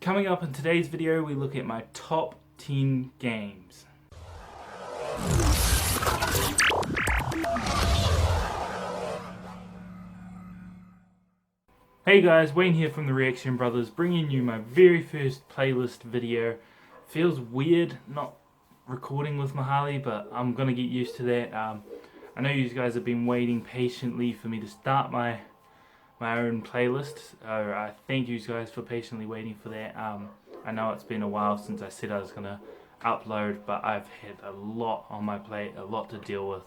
Coming up in today's video, we look at my top 10 games. Hey guys, Wayne here from the Reaction Brothers, bringing you my very first playlist video. Feels weird not recording with Mahali, but I'm gonna get used to that. I know you guys have been waiting patiently for me to start my own playlist. I thank you guys for patiently waiting for that. I know it's been a while since I said I was gonna upload, but I've had a lot on my plate, a lot to deal with,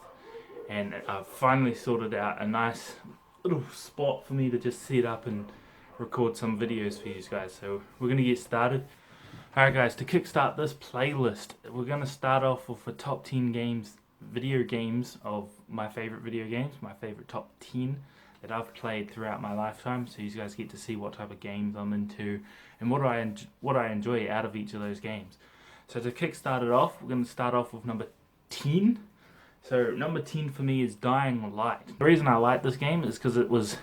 and I've finally sorted out a nice little spot for me to just set up and record some videos for you guys. So we're gonna get started. Alright guys, to kickstart this playlist, we're gonna start off with the top 10 video games of my favorite video games, my favorite top 10 that I've played throughout my lifetime, so you guys get to see what type of games I'm into and what I enjoy out of each of those games. So to kickstart it off, we're gonna start off with number 10. So number 10 for me is Dying Light. The reason I like this game is because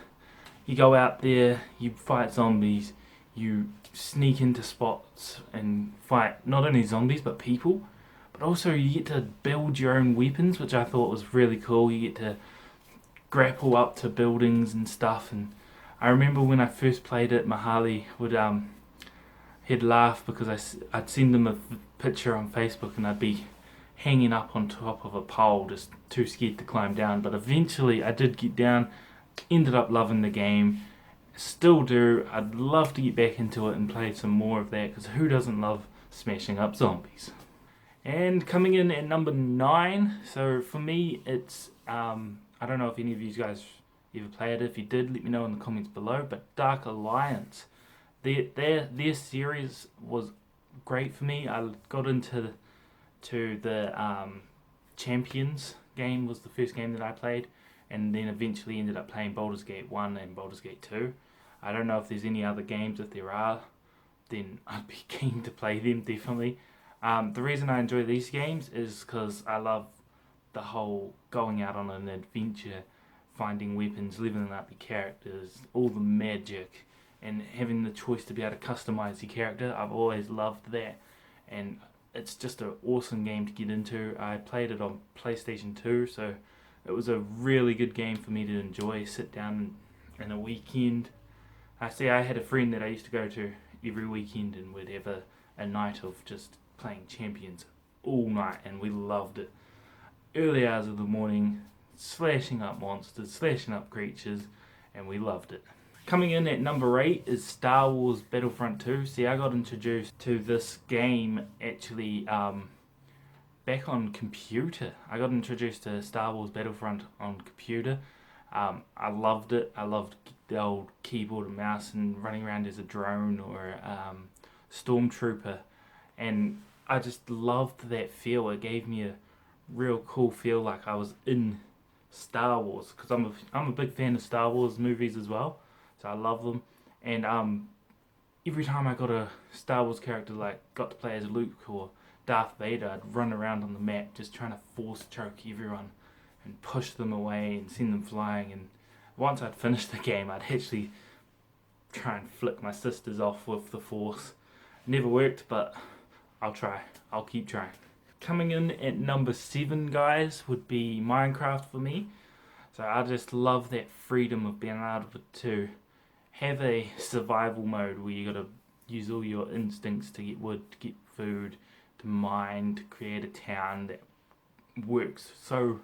you go out there, you fight zombies, you sneak into spots and fight not only zombies but people, but also you get to build your own weapons, which I thought was really cool. You get to grapple up to buildings and stuff, and I remember when I first played it, Mahali would he'd laugh because I'd send him a picture on Facebook and I'd be hanging up on top of a pole, just too scared to climb down. But eventually I did get down, ended up loving the game, still do. I'd love to get back into it and play some more of that, because who doesn't love smashing up zombies? And coming in at number 9, so for me it's, I don't know if any of you guys ever played it. If you did, let me know in the comments below, but Dark Alliance. Their series was great for me. I got into the Champions game, was the first game that I played, and then eventually ended up playing Baldur's Gate 1 and Baldur's Gate 2. I don't know if there's any other games. If there are, then I'd be keen to play them, definitely. The reason I enjoy these games is because I love the whole going out on an adventure, finding weapons, leveling up your characters, all the magic, and having the choice to be able to customize your character. I've always loved that, and it's just an awesome game to get into. I played it on PlayStation 2, so it was a really good game for me to enjoy, sit down in a weekend. I had a friend that I used to go to every weekend, and we'd have a night of just playing Champions all night, and we loved it. Early hours of the morning, slashing up monsters, slashing up creatures, and we loved it. Coming in at number 8 is Star Wars Battlefront 2. See, I got introduced to this game actually back on computer. I got introduced to Star Wars Battlefront on computer. I loved it. I loved the old keyboard and mouse and running around as a drone or a stormtrooper, and I just loved that feel. It gave me a real cool feel, like I was in Star Wars, because I'm a big fan of Star Wars movies as well, so I love them. And every time I got a Star Wars character, like got to play as Luke or Darth Vader, I'd run around on the map just trying to force choke everyone and push them away and send them flying. And once I'd finished the game, I'd actually try and flick my sisters off with the Force. Never worked, but I'll try. I'll keep trying. Coming in at number 7, guys, would be Minecraft for me. So I just love that freedom of being able to have a survival mode where you gotta use all your instincts to get wood, to get food, to mine, to create a town that works so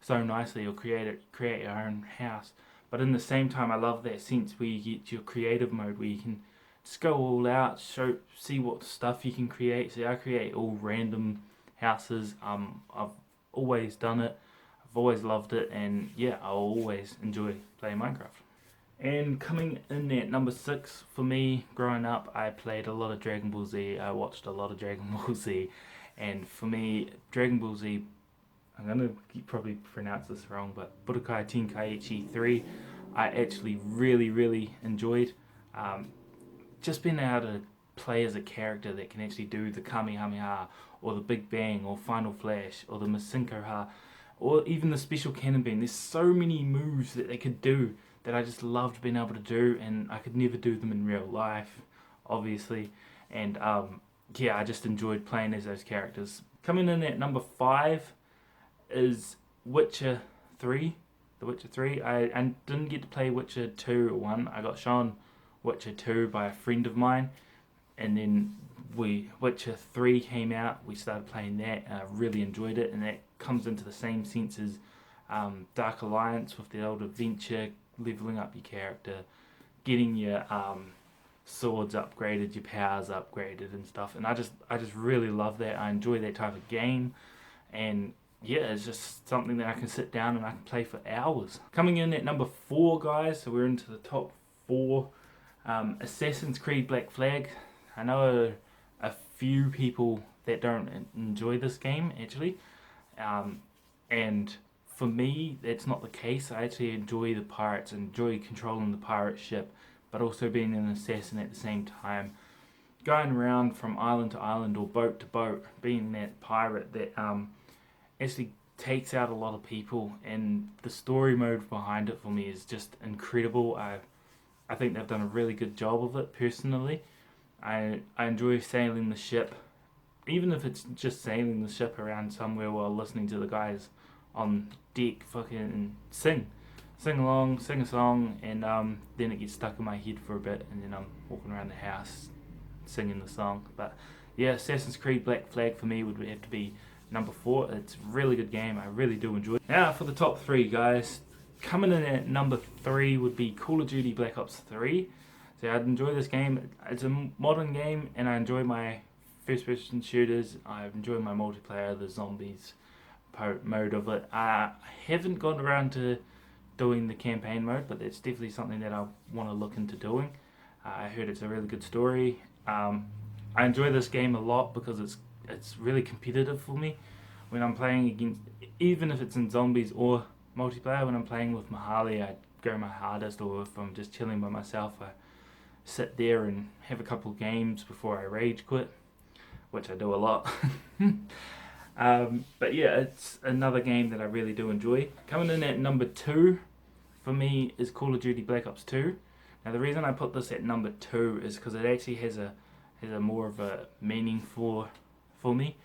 nicely, or create your own house. But in the same time, I love that sense where you get your creative mode, where you can just go all out, see what stuff you can create. So I create all random houses. I've always done it. I've always loved it, and yeah, I'll always enjoy playing Minecraft. And coming in at number 6 for me, growing up, I played a lot of Dragon Ball Z. I watched a lot of Dragon Ball Z, and for me, Dragon Ball Z, I'm gonna probably pronounce this wrong, but Budokai Tenkaichi 3, I actually really enjoyed. Just being able to play as a character that can actually do the Kamehameha, or the Big Bang, or Final Flash, or the Masenko Ha, or even the Special Cannon Beam. There's so many moves that they could do that I just loved being able to do, and I could never do them in real life. obviously, and yeah, I just enjoyed playing as those characters. Coming in at number 5 is Witcher 3. The Witcher 3. I didn't get to play Witcher 2 or 1. I got shown Witcher 2 by a friend of mine, and then Witcher 3 came out. We started playing that, and I really enjoyed it, and that comes into the same sense as Dark Alliance, with the old adventure, leveling up your character, getting your swords upgraded, your powers upgraded and stuff, and I just really love that. I enjoy that type of game, and yeah, it's just something that I can sit down and I can play for hours. Coming in at number 4, guys, so we're into the top 4. Assassin's Creed Black Flag. I know a few people that don't enjoy this game, actually, and for me, that's not the case. I actually enjoy the pirates, enjoy controlling the pirate ship, but also being an assassin at the same time. Going around from island to island or boat to boat, being that pirate that actually takes out a lot of people, and the story mode behind it for me is just incredible. I think they've done a really good job of it personally. I enjoy sailing the ship, even if it's just sailing the ship around somewhere while listening to the guys on deck fucking sing along, sing a song, and then it gets stuck in my head for a bit, and then I'm walking around the house singing the song. But yeah, Assassin's Creed Black Flag for me would have to be number 4. It's a really good game. I really do enjoy it. Now for the top 3, guys. Coming in at number 3 would be Call of Duty Black Ops 3. So I enjoy this game. It's a modern game, and I enjoy my first-person shooters. I enjoy my multiplayer, the zombies mode of it. I haven't gone around to doing the campaign mode, but it's definitely something that I want to look into doing. I heard it's a really good story. I enjoy this game a lot because it's really competitive for me. When I'm playing against, even if it's in zombies or multiplayer, when I'm playing with Mahali, I go my hardest, or if I'm just chilling by myself, I sit there and have a couple games before I rage quit, which I do a lot. But yeah, it's another game that I really do enjoy. Coming in at number 2 for me is Call of Duty Black Ops 2. Now the reason I put this at number 2 is because it actually has a more of a meaning for me.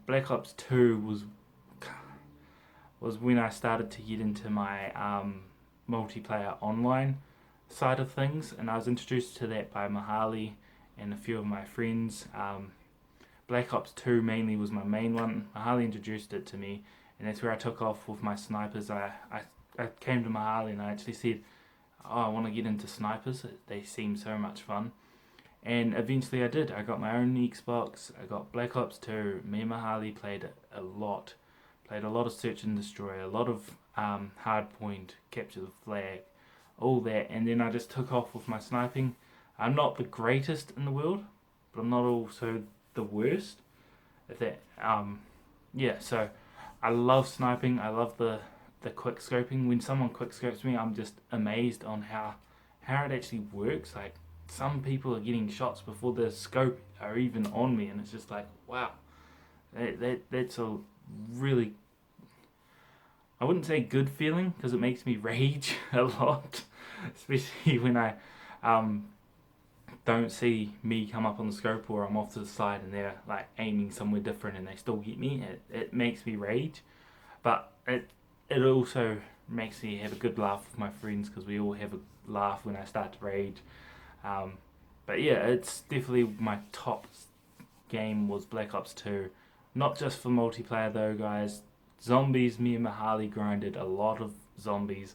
Black Ops 2 was when I started to get into my multiplayer online side of things, and I was introduced to that by Mahali and a few of my friends. Black Ops 2 mainly was my main one. Mahali introduced it to me, and that's where I took off with my snipers. I came to Mahali and I actually said, oh, I want to get into snipers. They seem so much fun. And eventually I did. I got my own Xbox. I got Black Ops 2. Me and Mahali played a lot. Played a lot of Search and Destroy, a lot of Hardpoint, Capture the Flag, all that. And then I just took off with my sniping. I'm not the greatest in the world, but I'm not also the worst. If that, yeah. So I love sniping. I love the quick scoping. When someone quick scopes me, I'm just amazed on how it actually works. Like, some people are getting shots before the scope are even on me, and it's just like, wow, that's a really, I wouldn't say good feeling, because it makes me rage a lot, especially when I don't see me come up on the scope, or I'm off to the side and they're like aiming somewhere different and they still get me. It makes me rage, but it also makes me have a good laugh with my friends, because we all have a laugh when I start to rage. But yeah, it's definitely my top game was Black Ops 2. Not just for multiplayer though, guys. Zombies, me and Mahali grinded a lot of zombies.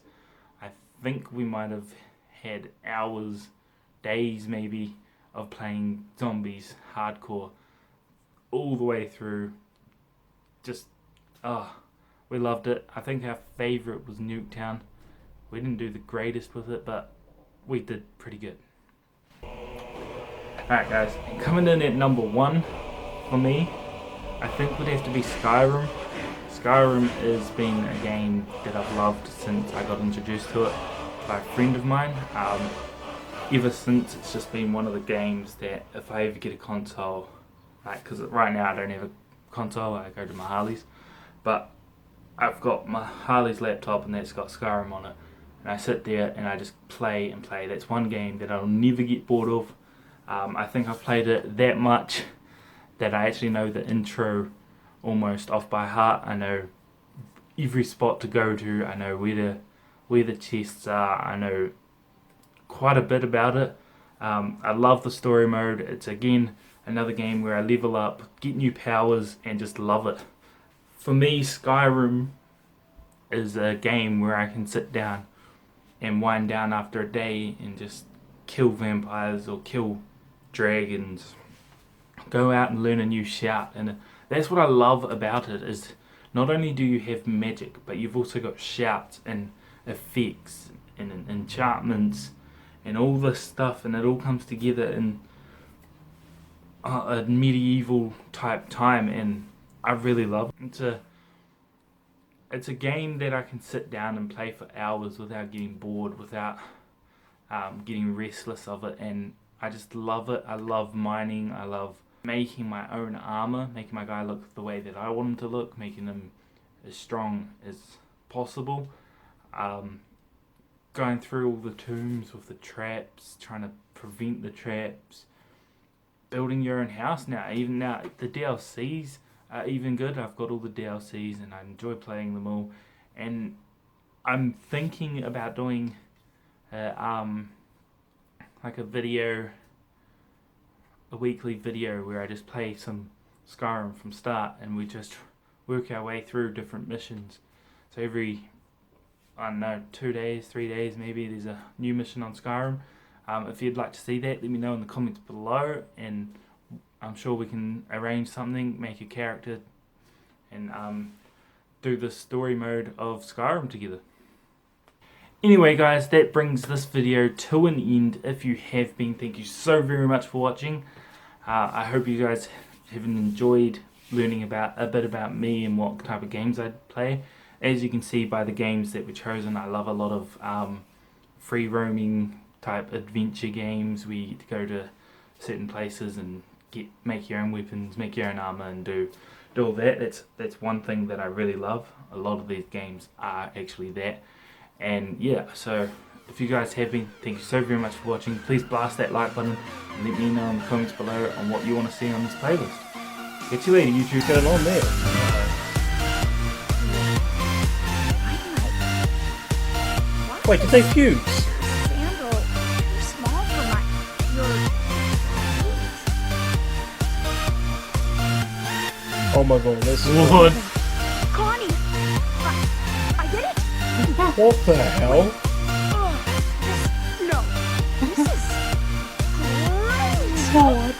I think we might have had hours, days maybe, of playing zombies hardcore all the way through. Just, we loved it. I think our favourite was Nuketown. We didn't do the greatest with it, but we did pretty good. Alright guys, coming in at number 1 for me, I think would have to be Skyrim. Skyrim has been a game that I've loved since I got introduced to it by a friend of mine. Ever since, it's just been one of the games that if I ever get a console, like, because right now I don't have a console, I go to my Harley's, but I've got my Harley's laptop and that's got Skyrim on it, and I sit there and I just play and play. That's one game that I'll never get bored of. I think I've played it that much that I actually know the intro almost off by heart. I know every spot to go to. I know where the chests are. I know quite a bit about it. I love the story mode. It's again another game where I level up, get new powers, and just love it. For me, Skyrim is a game where I can sit down and wind down after a day and just kill vampires or kill dragons, go out and learn a new shout. And that's what I love about it, is not only do you have magic, but you've also got shouts and effects and enchantments and all this stuff, and it all comes together in a medieval type time, and I really love it. It's a game that I can sit down and play for hours without getting bored, without getting restless of it, and I just love it. I love mining. I love making my own armor, making my guy look the way that I want him to look, making him as strong as possible. Going through all the tombs with the traps, trying to prevent the traps, building your own house now. Even now, the DLCs are even good. I've got all the DLCs and I enjoy playing them all. And I'm thinking about doing like a weekly video where I just play some Skyrim from start and we just work our way through different missions. So every, I don't know, 2 days, 3 days maybe, there's a new mission on Skyrim. If you'd like to see that, let me know in the comments below, and I'm sure we can arrange something, make a character, and do the story mode of Skyrim together. Anyway guys, that brings this video to an end. If you have been, thank you so very much for watching. I hope you guys have enjoyed learning about a bit about me and what type of games I play. As you can see by the games that were chosen, I love a lot of free roaming type adventure games where you get to go to certain places and make your own weapons, make your own armor, and do all that. That's one thing that I really love. A lot of these games are actually that. And yeah, so if you guys have been, thank you so very much for watching. Please blast that like button and let me know in the comments below on what you want to see on this playlist. Catch you later, YouTube. Get it on there. Wait, did they fuse? Sandal, you're small for Oh my god, this is What? Connie, I did it. what the hell? No, this is great. What?